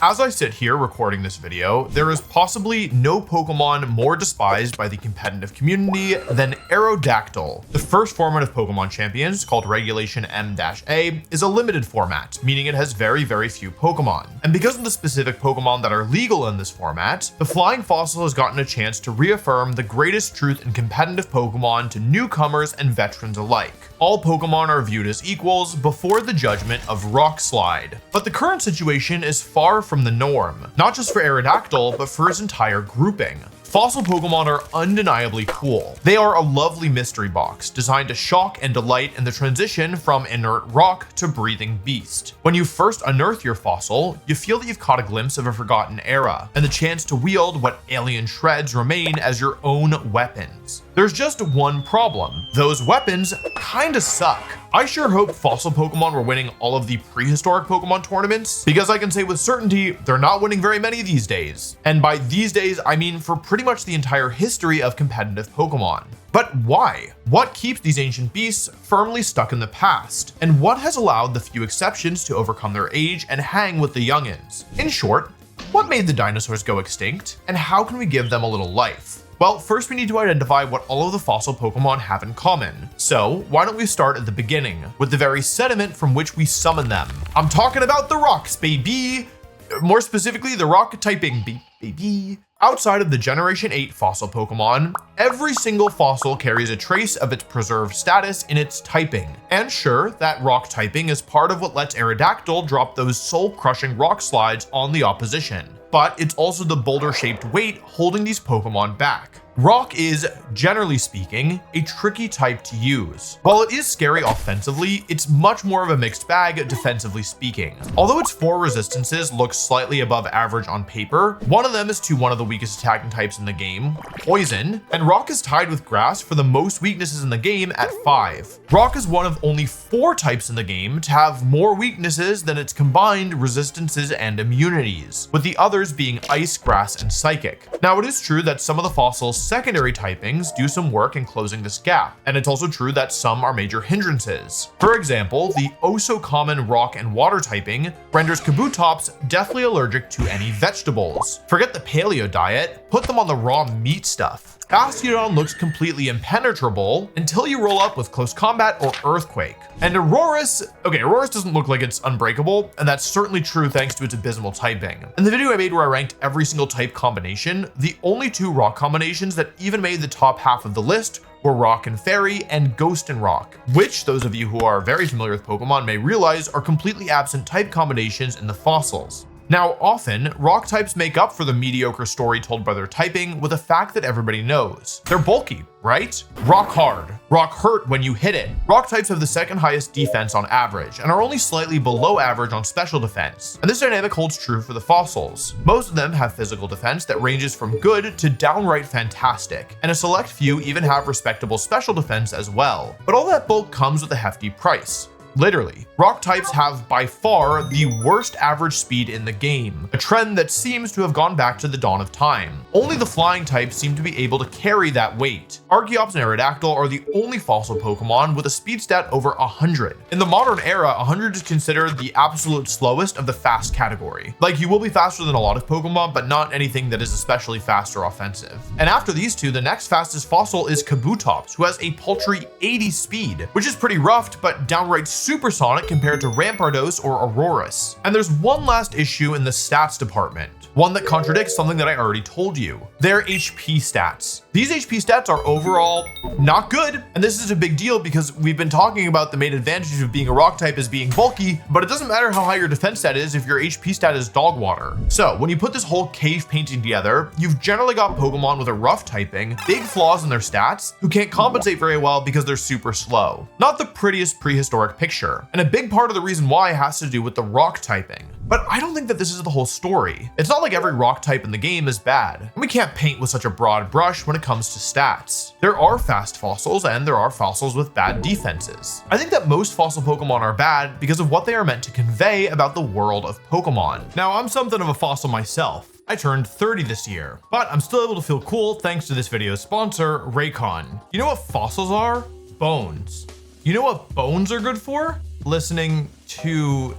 As I sit here recording this video, there is possibly no Pokemon more despised by the competitive community than Aerodactyl. The first format of Pokemon Champions, called Regulation M-A, is a limited format, meaning it has very few Pokemon. And because of the specific Pokemon that are legal in this format, the Flying Fossil has gotten a chance to reaffirm the greatest truth in competitive Pokemon to newcomers and veterans alike. All Pokemon are viewed as equals before the judgment of Rock Slide. But the current situation is far from the norm, not just for Aerodactyl, but for his entire grouping. Fossil Pokemon are undeniably cool. They are a lovely mystery box, designed to shock and delight in the transition from inert rock to breathing beast. When you first unearth your fossil, you feel that you've caught a glimpse of a forgotten era, and the chance to wield what alien shreds remain as your own weapons. There's just one problem. Those weapons kinda suck. I sure hope fossil Pokemon were winning all of the prehistoric Pokemon tournaments, because I can say with certainty they're not winning very many these days. And by these days, I mean for pretty much the entire history of competitive Pokemon. But why? What keeps these ancient beasts firmly stuck in the past? And what has allowed the few exceptions to overcome their age and hang with the youngins? In short, what made the dinosaurs go extinct? And how can we give them a little life? Well, first we need to identify what all of the fossil Pokemon have in common. So why don't we start at the beginning, with the very sediment from which we summon them. I'm talking about the rocks, baby! More specifically, the rock typing, baby. Outside of the Generation 8 fossil Pokemon, every single fossil carries a trace of its preserved status in its typing. And sure, that rock typing is part of what lets Aerodactyl drop those soul-crushing rock slides on the opposition. But it's also the boulder-shaped weight holding these Pokemon back. Rock is, generally speaking, a tricky type to use. While it is scary offensively, it's much more of a mixed bag defensively speaking. Although its 4 resistances look slightly above average on paper, one of them is to one of the weakest attacking types in the game, Poison, and Rock is tied with Grass for the most weaknesses in the game at 5. Rock is one of only 4 types in the game to have more weaknesses than its combined resistances and immunities, with the others being Ice, Grass, and Psychic. Now, it is true that some of the fossils' secondary typings do some work in closing this gap, and it's also true that some are major hindrances. For example, the oh-so-common rock and water typing renders Kabutops deathly allergic to any vegetables. Forget the paleo diet, put them on the raw meat stuff. Bastiodon looks completely impenetrable until you roll up with Close Combat or Earthquake. And Aurorus doesn't look like it's unbreakable, and that's certainly true thanks to its abysmal typing. In the video I made where I ranked every single type combination, the only 2 rock combinations that even made the top half of the list were Rock and Fairy and Ghost and Rock, which those of you who are very familiar with Pokemon may realize are completely absent type combinations in the fossils. Now, often, rock types make up for the mediocre story told by their typing with a fact that everybody knows. They're bulky, right? Rock hard. Rock hurt when you hit it. Rock types have the second highest defense on average and are only slightly below average on special defense. And this dynamic holds true for the fossils. Most of them have physical defense that ranges from good to downright fantastic, and a select few even have respectable special defense as well. But all that bulk comes with a hefty price. Literally, rock types have by far the worst average speed in the game, a trend that seems to have gone back to the dawn of time. Only the flying types seem to be able to carry that weight. Archeops and Aerodactyl are the only fossil Pokemon with a speed stat over 100. In the modern era, 100 is considered the absolute slowest of the fast category. Like, you will be faster than a lot of Pokemon, but not anything that is especially fast or offensive. And after these two, the next fastest fossil is Kabutops, who has a paltry 80 speed, which is pretty roughed, but downright supersonic compared to Rampardos or Aurorus. And there's one last issue in the stats department, one that contradicts something that I already told you. Their HP stats. These HP stats are overall not good, and this is a big deal because we've been talking about the main advantage of being a rock type as being bulky, but it doesn't matter how high your defense stat is if your HP stat is dog water. So when you put this whole cave painting together, you've generally got Pokemon with a rough typing, big flaws in their stats, who can't compensate very well because they're super slow. Not the prettiest prehistoric picture, and a big part of the reason why has to do with the rock typing. But I don't think that this is the whole story. It's not like every rock type in the game is bad, and we can't paint with such a broad brush when it comes to stats. There are fast fossils and there are fossils with bad defenses. I think that most fossil Pokemon are bad because of what they are meant to convey about the world of Pokemon. Now, I'm something of a fossil myself. I turned 30 this year, but I'm still able to feel cool thanks to this video's sponsor, Raycon. You know what fossils are? Bones. You know what bones are good for? Listening to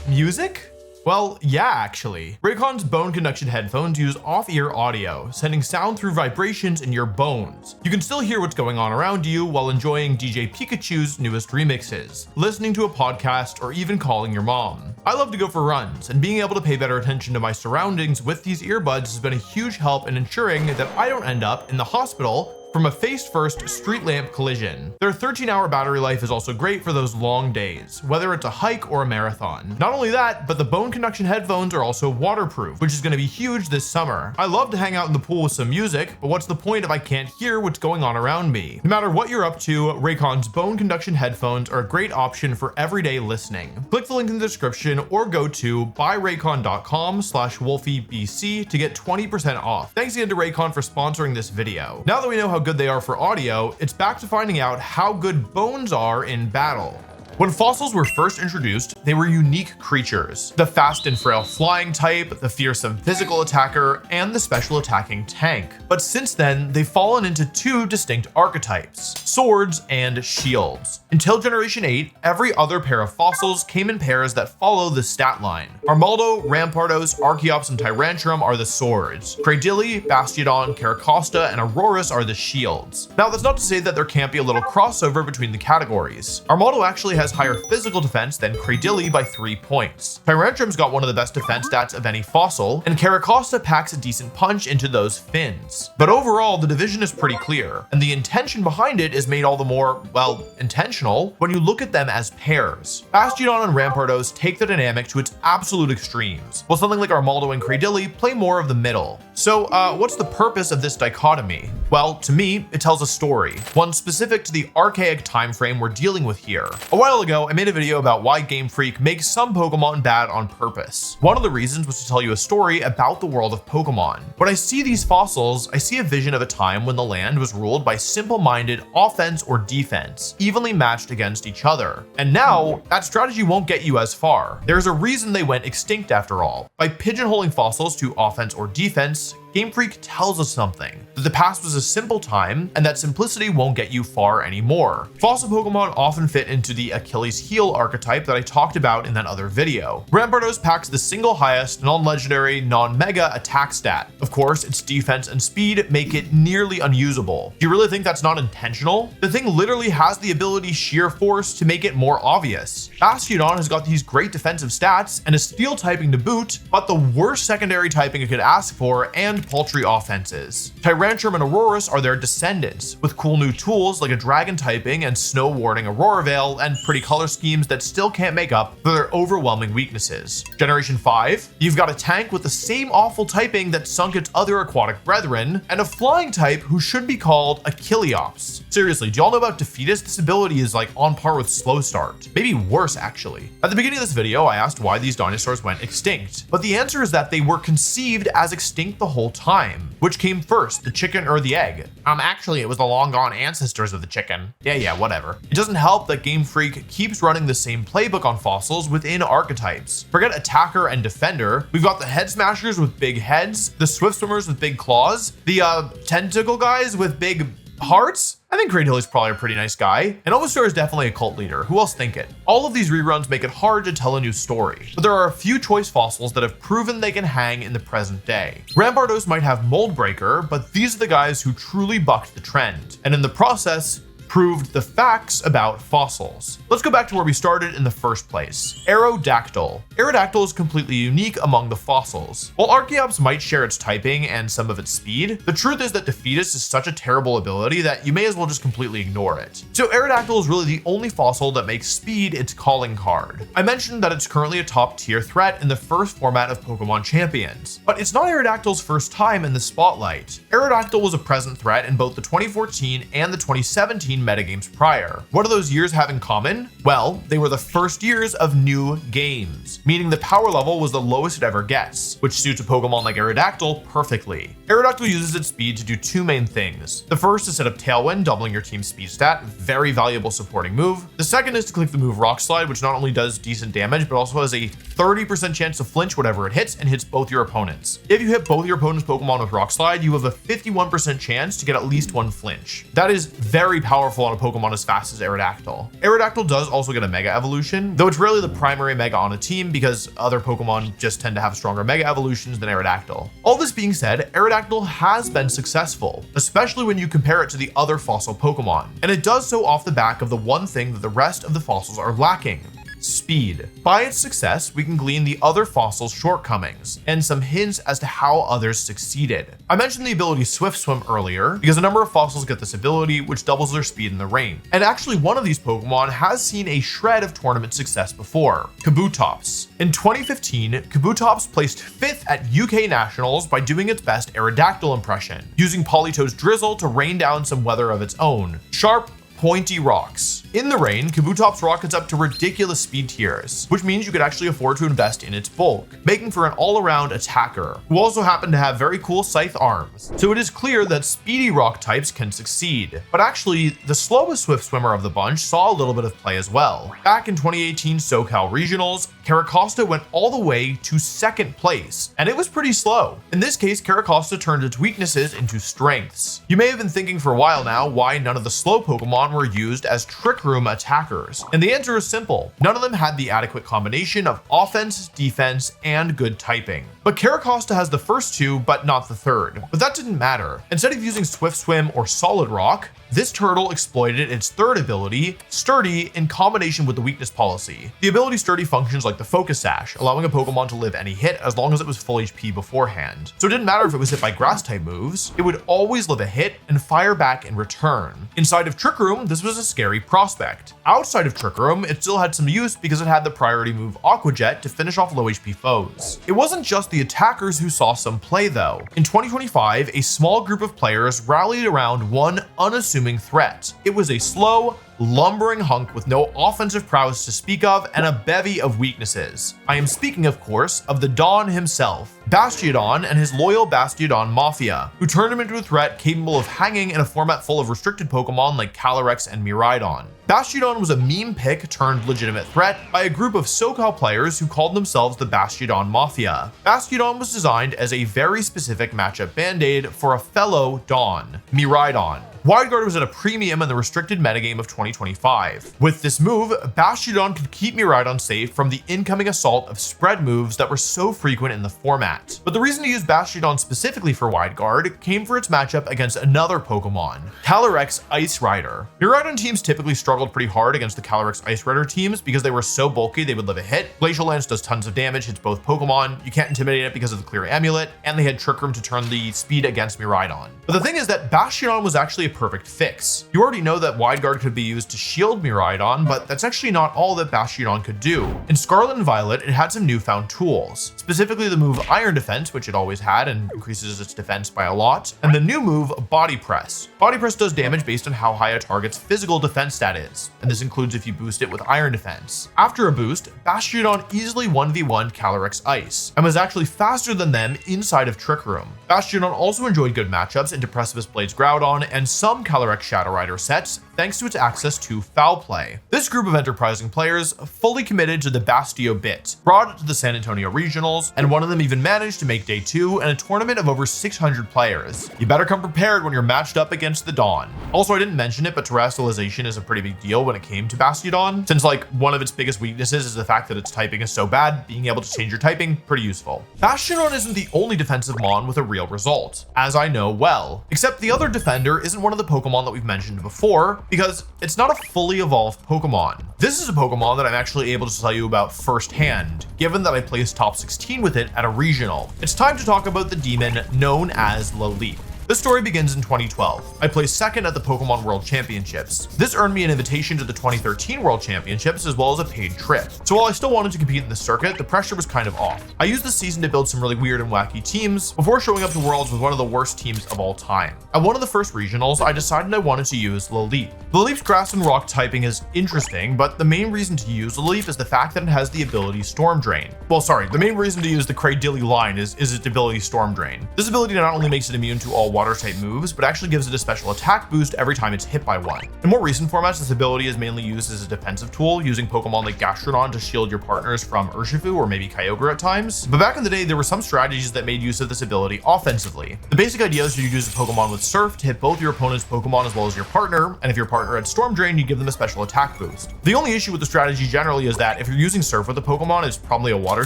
music? Well, yeah, actually. Raycon's bone conduction headphones use off-ear audio, sending sound through vibrations in your bones. You can still hear what's going on around you while enjoying DJ Pikachu's newest remixes, listening to a podcast, or even calling your mom. I love to go for runs, and being able to pay better attention to my surroundings with these earbuds has been a huge help in ensuring that I don't end up in the hospital from a face-first street lamp collision. Their 13-hour battery life is also great for those long days, whether it's a hike or a marathon. Not only that, but the bone conduction headphones are also waterproof, which is going to be huge this summer. I love to hang out in the pool with some music, but what's the point if I can't hear what's going on around me? No matter what you're up to, Raycon's bone conduction headphones are a great option for everyday listening. Click the link in the description or go to buyraycon.com/WolfeyVGC to get 20% off. Thanks again to Raycon for sponsoring this video. Now that we know how good they are for audio, it's back to finding out how good bones are in battle. When fossils were first introduced, they were unique creatures. The fast and frail flying type, the fearsome physical attacker, and the special attacking tank. But since then, they've fallen into two distinct archetypes: swords and shields. Until Generation 8, every other pair of fossils came in pairs that follow the stat line. Armaldo, Rampardos, Archeops, and Tyrantrum are the swords. Cradilli, Bastiodon, Caracosta, and Aurorus are the shields. Now, that's not to say that there can't be a little crossover between the categories. Armaldo actually has higher physical defense than Cradilli by 3 points. Tyrantrum's got one of the best defense stats of any fossil, and Caracosta packs a decent punch into those fins. But overall, the division is pretty clear, and the intention behind it is made all the more, well, intentional when you look at them as pairs. Bastiodon and Rampardos take the dynamic to its absolute extremes, while something like Armaldo and Cradilli play more of the middle. So, what's the purpose of this dichotomy? Well, to me, it tells a story, one specific to the archaic time frame we're dealing with here. A while ago, I made a video about why Game Freak makes some Pokemon bad on purpose. One of the reasons was to tell you a story about the world of Pokemon. When I see these fossils, I see a vision of a time when the land was ruled by simple-minded offense or defense, evenly matched against each other. And now, that strategy won't get you as far. There's a reason they went extinct after all. By pigeonholing fossils to offense or defense, Game Freak tells us something, that the past was a simple time, and that simplicity won't get you far anymore. Fossil Pokemon often fit into the Achilles heel archetype that I talked about in that other video. Rampardos packs the single highest non-legendary, non-mega attack stat. Of course, its defense and speed make it nearly unusable. Do you really think that's not intentional? The thing literally has the ability sheer force to make it more obvious. Bastiodon has got these great defensive stats and a steel typing to boot, but the worst secondary typing it could ask for, and paltry offenses. Tyrantrum and Aurorus are their descendants, with cool new tools like a dragon typing and snow warding Aurora Veil, and pretty color schemes that still can't make up for their overwhelming weaknesses. Generation 5, you've got a tank with the same awful typing that sunk its other aquatic brethren, and a flying type who should be called Achilleops. Seriously, do y'all know about Defeatus? This ability is like on par with Slow Start. Maybe worse, actually. At the beginning of this video, I asked why these dinosaurs went extinct, but the answer is that they were conceived as extinct the whole time. Which came first, the chicken or the egg? Actually, it was the long gone ancestors of the chicken. Yeah, whatever. It doesn't help that Game Freak keeps running the same playbook on fossils within archetypes. Forget attacker and defender. We've got the head smashers with big heads, the swift swimmers with big claws, the tentacle guys with big hearts. I think Cradilli's probably a pretty nice guy, and Omastar is definitely a cult leader. Who else think it? All of these reruns make it hard to tell a new story, but there are a few choice fossils that have proven they can hang in the present day. Rampardos might have Mold Breaker, but these are the guys who truly bucked the trend, and in the process, proved the facts about fossils. Let's go back to where we started in the first place. Aerodactyl. Aerodactyl is completely unique among the fossils. While Archeops might share its typing and some of its speed, the truth is that Defeatus is such a terrible ability that you may as well just completely ignore it. So Aerodactyl is really the only fossil that makes speed its calling card. I mentioned that it's currently a top tier threat in the first format of Pokemon Champions, but it's not Aerodactyl's first time in the spotlight. Aerodactyl was a present threat in both the 2014 and the 2017 metagames prior. What do those years have in common? Well, they were the first years of new games, meaning the power level was the lowest it ever gets, which suits a Pokemon like Aerodactyl perfectly. Aerodactyl uses its speed to do two main things. The first is set up Tailwind, doubling your team's speed stat, very valuable supporting move. The second is to click the move Rock Slide, which not only does decent damage, but also has a 30% chance to flinch whatever it hits and hits both your opponents. If you hit both your opponent's Pokemon with Rock Slide, you have a 51% chance to get at least one flinch. That is very powerful powerful on a Pokemon as fast as Aerodactyl. Aerodactyl does also get a Mega Evolution, though it's rarely the primary Mega on a team because other Pokemon just tend to have stronger Mega Evolutions than Aerodactyl. All this being said, Aerodactyl has been successful, especially when you compare it to the other fossil Pokemon, and it does so off the back of the one thing that the rest of the fossils are lacking: speed. By its success, we can glean the other fossils' shortcomings and some hints as to how others succeeded. I mentioned the ability Swift Swim earlier because a number of fossils get this ability, which doubles their speed in the rain. And actually, one of these Pokemon has seen a shred of tournament success before: Kabutops. In 2015, Kabutops placed 5th at UK Nationals by doing its best Aerodactyl impression, using Politoed's Drizzle to rain down some weather of its own. Sharp, pointy rocks. In the rain, Kabutops rockets up to ridiculous speed tiers, which means you could actually afford to invest in its bulk, making for an all-around attacker, who also happen to have very cool scythe arms. So it is clear that speedy rock types can succeed. But actually, the slowest Swift Swimmer of the bunch saw a little bit of play as well. Back in 2018 SoCal Regionals, Caracosta went all the way to 2nd place, and it was pretty slow. In this case, Caracosta turned its weaknesses into strengths. You may have been thinking for a while now why none of the slow Pokemon were used as Trick Room attackers, and the answer is simple: none of them had the adequate combination of offense, defense, and good typing. But Caracosta has the first two, but not the third. But that didn't matter. Instead of using Swift Swim or Solid Rock, this turtle exploited its third ability, Sturdy, in combination with the weakness policy. The ability Sturdy functions like the Focus Sash, allowing a Pokemon to live any hit as long as it was full HP beforehand. So it didn't matter if it was hit by Grass-type moves, it would always live a hit and fire back in return. Inside of Trick Room, this was a scary prospect. Outside of Trick Room, it still had some use because it had the priority move Aqua Jet to finish off low HP foes. It wasn't just the attackers who saw some play though. In 2025, a small group of players rallied around one unassuming threat. It was a slow, lumbering hunk with no offensive prowess to speak of and a bevy of weaknesses. I am speaking, of course, of the Don himself, Bastiodon and his loyal Bastiodon Mafia, who turned him into a threat capable of hanging in a format full of restricted Pokemon like Calyrex and Miraidon. Bastiodon was a meme pick turned legitimate threat by a group of SoCal players who called themselves the Bastiodon Mafia. Bastiodon was designed as a very specific matchup band-aid for a fellow Don, Miraidon. Wide Guard was at a premium in the restricted metagame of 2025. With this move, Bastiodon could keep Miraidon safe from the incoming assault of spread moves that were so frequent in the format. But the reason to use Bastiodon specifically for Wide Guard came for its matchup against another Pokemon, Calyrex Ice Rider. Miraidon teams typically struggled pretty hard against the Calyrex Ice Rider teams because they were so bulky they would live a hit. Glacial Lance does tons of damage, hits both Pokemon, you can't intimidate it because of the Clear Amulet, and they had Trick Room to turn the speed against Miraidon. But the thing is that Bastiodon was actually a perfect fix. You already know that Wide Guard could be used to shield Miraidon, but that's actually not all that Bastiodon could do. In Scarlet and Violet, it had some newfound tools, specifically the move Iron Defense, which it always had and increases its defense by a lot, and the new move Body Press. Body Press does damage based on how high a target's physical defense stat is, and this includes if you boost it with Iron Defense. After a boost, Bastiodon easily 1v1'd Calyrex Ice, and was actually faster than them inside of Trick Room. Bastiodon also enjoyed good matchups into Precipice Blades Groudon and some Calyrex Shadow Rider sets, thanks to its access to Foul Play. This group of enterprising players fully committed to the Bastio bit, brought it to the San Antonio Regionals, and one of them even managed to make day 2 in a tournament of over 600 players. You better come prepared when you're matched up against the Dawn. Also, I didn't mention it, but terrestrialization is a pretty big deal when it came to Bastiodon, since like one of its biggest weaknesses is the fact that its typing is so bad, being able to change your typing, pretty useful. Bastiodon isn't the only defensive mon with a real result, as I know well, except the other defender isn't one of the Pokemon that we've mentioned before, because it's not a fully evolved Pokemon. This is a Pokemon that I'm actually able to tell you about firsthand, given that I placed top 16 with it at a regional. It's time to talk about the demon known as Laleep. This story begins in 2012. I placed 2nd at the Pokemon World Championships. This earned me an invitation to the 2013 World Championships as well as a paid trip. So while I still wanted to compete in the circuit, the pressure was kind of off. I used this season to build some really weird and wacky teams before showing up to Worlds with one of the worst teams of all time. At one of the first regionals, I decided I wanted to use Laleep. Laleep's grass and rock typing is interesting, but the main reason to use Laleep is the fact that it has the ability Storm Drain. Well, sorry, the main reason to use the Cradilly line is its ability Storm Drain. This ability not only makes it immune to all water water type moves, but actually gives it a special attack boost every time it's hit by one. In more recent formats, this ability is mainly used as a defensive tool, using Pokemon like Gastrodon to shield your partners from Urshifu or maybe Kyogre at times. But back in the day, there were some strategies that made use of this ability offensively. The basic idea is you use a Pokemon with Surf to hit both your opponent's Pokemon as well as your partner, and if your partner had Storm Drain, you give them a special attack boost. The only issue with the strategy generally is that if you're using Surf with a Pokemon, it's probably a water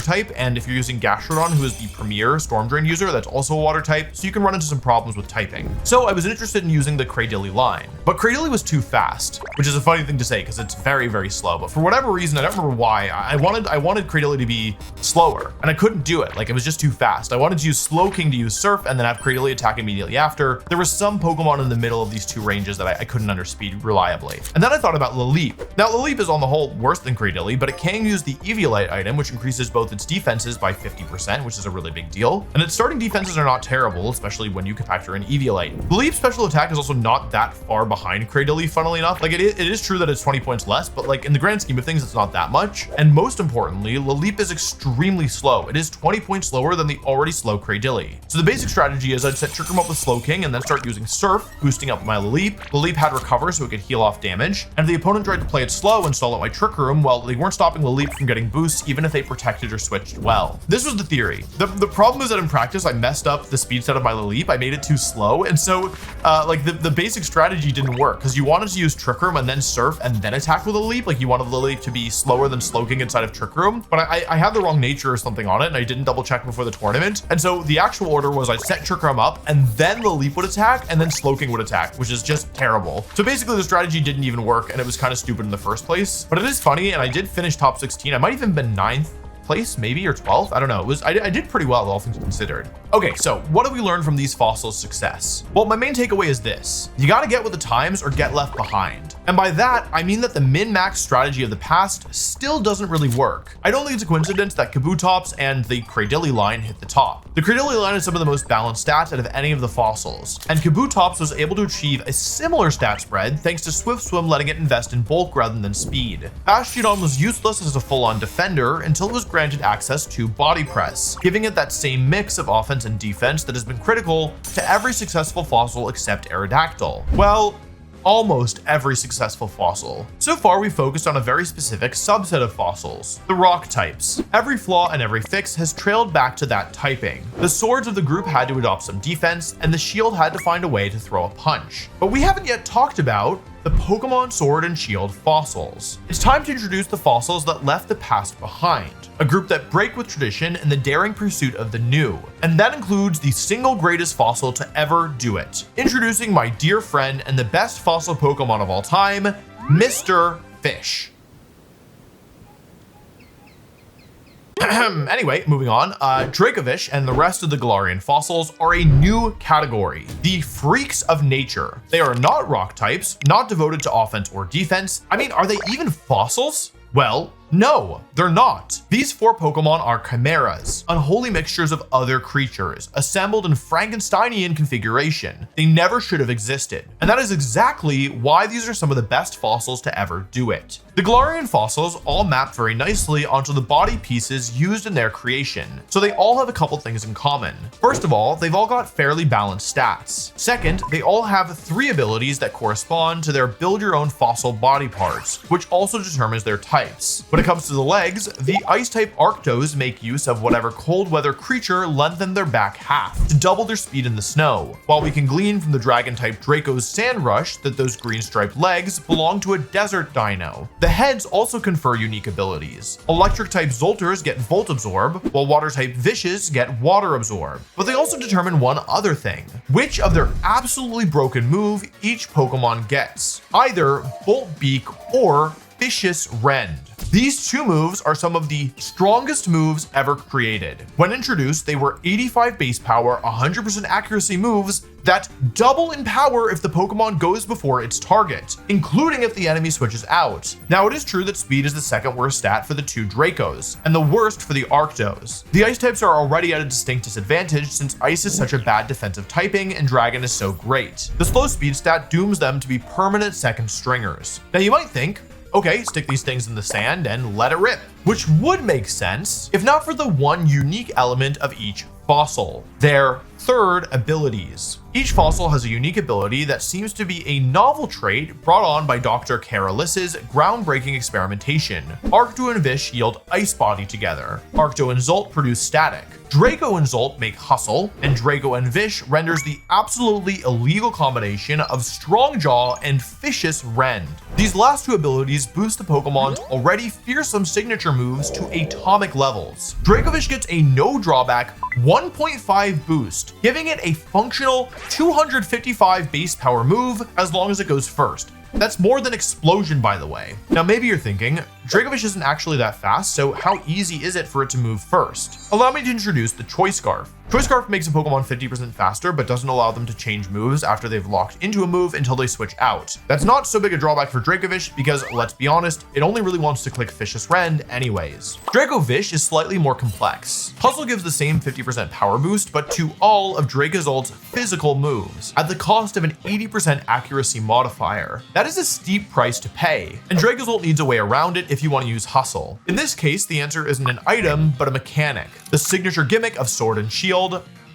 type, and if you're using Gastrodon, who is the premier Storm Drain user, that's also a water type, so you can run into some problems with typing. So I was interested in using the Cradily line, but Cradily was too fast, which is a funny thing to say because it's very, very slow. But for whatever reason, I don't remember why, I wanted Cradily to be slower, and I couldn't do it. Like, it was just too fast. I wanted to use Slowking to use Surf and then have Cradily attack immediately after. There was some Pokemon in the middle of these two ranges that I couldn't underspeed reliably. And then I thought about Lileep. Now, Lileep is on the whole worse than Cradily, but it can use the Eviolite item, which increases both its defenses by 50%, which is a really big deal. And its starting defenses are not terrible, especially when you can factor in Eviolite. Lileep's special attack is also not that far behind Cradily, funnily enough. Like, it is true that it's 20 points less, but like in the grand scheme of things, it's not that much. And most importantly, Lileep is extremely slow. It is 20 points slower than the already slow Cradily. So the basic strategy is I'd set Trick Room up with Slowking and then start using Surf, boosting up my Lileep. Lileep had Recover so it could heal off damage. And if the opponent tried to play it slow and stall out my Trick Room, well, they weren't stopping Lileep from getting boosts even if they protected or switched well. This was the theory. The problem is that in practice, I messed up the speed set of my Lileep. I made it too slow. And so like the basic strategy didn't work because you wanted to use Trick Room and then Surf and then attack with Lileep. Like, you wanted Lileep to be slower than Slowking inside of Trick Room, but I had the wrong nature or something on it and I didn't double check before the tournament. And so the actual order was I'd set Trick Room up and then Lileep would attack and then Slowking would attack, which is just terrible. So basically the strategy didn't even work and it was kind of stupid in the first place, but it is funny. And I did finish top 16. I might even been 9th place, maybe, or 12th. I don't know. I did pretty well, all things considered. Okay, so what do we learn from these fossils' success? Well, my main takeaway is this: you got to get with the times or get left behind. And by that, I mean that the min-max strategy of the past still doesn't really work. I don't think it's a coincidence that Kabutops and the Cradily line hit the top. The Cradily line is some of the most balanced stats out of any of the fossils, and Kabutops was able to achieve a similar stat spread thanks to Swift Swim letting it invest in bulk rather than speed. Bastiodon was useless as a full-on defender until it was granted access to Body Press, giving it that same mix of offense and defense that has been critical to every successful fossil except Aerodactyl. Well, almost every successful fossil. So far, we focused on a very specific subset of fossils, the rock types. Every flaw and every fix has trailed back to that typing. The swords of the group had to adopt some defense, and the shield had to find a way to throw a punch. But we haven't yet talked about the Pokemon Sword and Shield fossils. It's time to introduce the fossils that left the past behind, a group that break with tradition in the daring pursuit of the new, and that includes the single greatest fossil to ever do it. Introducing my dear friend and the best fossil Pokemon of all time, Mr. Fish. Anyway, moving on, Dracovish and the rest of the Galarian fossils are a new category, the freaks of nature. They are not rock types, not devoted to offense or defense. I mean, are they even fossils? Well, no, they're not. These four Pokemon are chimeras, unholy mixtures of other creatures, assembled in Frankensteinian configuration. They never should have existed. And that is exactly why these are some of the best fossils to ever do it. The Galarian fossils all map very nicely onto the body pieces used in their creation, so they all have a couple things in common. First of all, they've all got fairly balanced stats. Second, they all have 3 abilities that correspond to their build your own fossil body parts, which also determines their types. When it comes to the legs, the ice-type Arctos make use of whatever cold weather creature lengthened their back half to double their speed in the snow, while we can glean from the Dragon-type Draco's Sand Rush that those green-striped legs belong to a desert dino. The heads also confer unique abilities. Electric-type Zolters get Volt Absorb, while Water-type Vishes get Water Absorb. But they also determine one other thing: which of their absolutely broken move each Pokemon gets, either Bolt Beak or Vicious Rend. These 2 moves are some of the strongest moves ever created. When introduced, they were 85 base power, 100% accuracy moves that double in power if the Pokemon goes before its target, including if the enemy switches out. Now, it is true that speed is the second worst stat for the 2 Dracos, and the worst for the Arctos. The ice types are already at a distinct disadvantage since ice is such a bad defensive typing and dragon is so great. The slow speed stat dooms them to be permanent second stringers. Now, you might think, okay, stick these things in the sand and let it rip, which would make sense if not for the one unique element of each fossil: their third abilities. Each fossil has a unique ability that seems to be a novel trait brought on by Dr. Karalis's groundbreaking experimentation. Arcto and Vish yield Ice Body together. Arcto and Zolt produce Static. Draco and Zolt make Hustle, and Draco and Vish renders the absolutely illegal combination of Strong Jaw and Vicious Rend. These last two abilities boost the Pokemon's already fearsome signature moves to atomic levels. Dracovish gets a no drawback 1.5 boost, giving it a functional 255 base power move as long as it goes first. That's more than Explosion, by the way. Now maybe you're thinking, Dracovish isn't actually that fast, so how easy is it for it to move first? Allow me to introduce the Choice Scarf. Choice Scarf makes a Pokemon 50% faster, but doesn't allow them to change moves after they've locked into a move until they switch out. That's not so big a drawback for Dracovish because, let's be honest, it only really wants to click Vicious Rend anyways. Dracovish is slightly more complex. Hustle gives the same 50% power boost, but to all of Dracozolt's physical moves, at the cost of an 80% accuracy modifier. That is a steep price to pay, and Dracozolt needs a way around it if you want to use Hustle. In this case, the answer isn't an item, but a mechanic. The signature gimmick of Sword and Shield,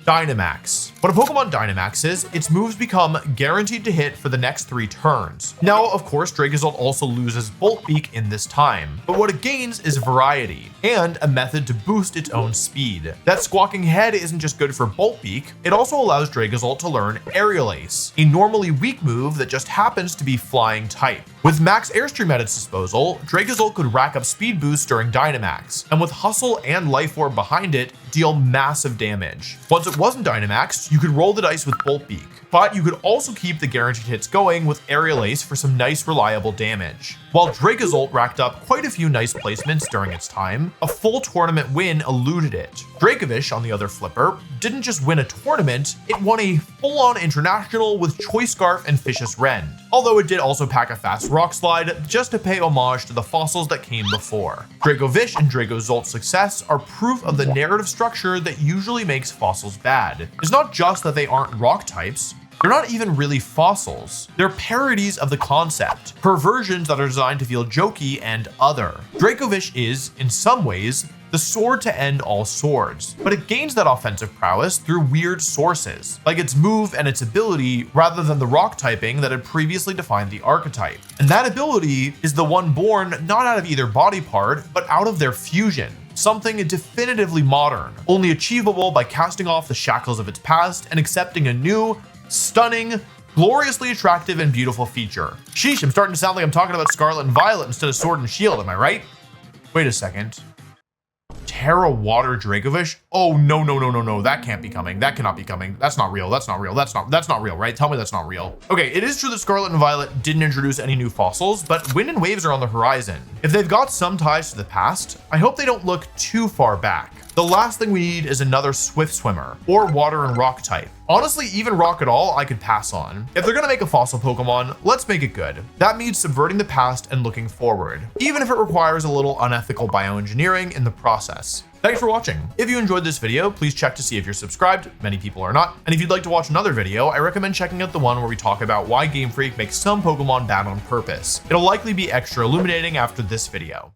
Dynamax. When a Pokemon Dynamaxes, its moves become guaranteed to hit for the next 3 turns. Now, of course, Dracozolt also loses Bolt Beak in this time, but what it gains is variety and a method to boost its own speed. That squawking head isn't just good for Bolt Beak, it also allows Dracozolt to learn Aerial Ace, a normally weak move that just happens to be flying type. With max Airstream at its disposal, Dracozolt could rack up speed boosts during Dynamax, and with Hustle and Life Orb behind it, deal massive damage. Once it wasn't Dynamaxed, you could roll the dice with Bolt Beak, but you could also keep the guaranteed hits going with Aerial Ace for some nice reliable damage. While Dracozolt racked up quite a few nice placements during its time, a full tournament win eluded it. Dracovish, on the other flipper, didn't just win a tournament, it won a full-on international with Choice Scarf and Vicious Rend. Although it did also pack a fast Rock Slide just to pay homage to the fossils that came before. Dracovish and Dracozolt's success are proof of the narrative structure that usually makes fossils bad. It's not just that they aren't rock types, they're not even really fossils. They're parodies of the concept, perversions that are designed to feel jokey and other. Dracovish is, in some ways, the sword to end all swords, but it gains that offensive prowess through weird sources, like its move and its ability rather than the rock typing that had previously defined the archetype. And that ability is the one born not out of either body part, but out of their fusion. Something definitively modern, only achievable by casting off the shackles of its past and accepting a new, stunning, gloriously attractive and beautiful feature. Sheesh, I'm starting to sound like I'm talking about Scarlet and Violet instead of Sword and Shield, am I right? Wait a second. Terra Water Dracovish? Oh, no, that can't be coming. That cannot be coming. That's not real. That's not real. That's not real, right? Tell me that's not real. Okay, it is true that Scarlet and Violet didn't introduce any new fossils, but Wind and Waves are on the horizon. If they've got some ties to the past, I hope they don't look too far back. The last thing we need is another Swift Swimmer, or Water and Rock type. Honestly, even Rock at all, I could pass on. If they're gonna make a fossil Pokemon, let's make it good. That means subverting the past and looking forward, even if it requires a little unethical bioengineering in the process. Thanks for watching. If you enjoyed this video, please check to see if you're subscribed. Many people are not. And if you'd like to watch another video, I recommend checking out the one where we talk about why Game Freak makes some Pokemon bad on purpose. It'll likely be extra illuminating after this video.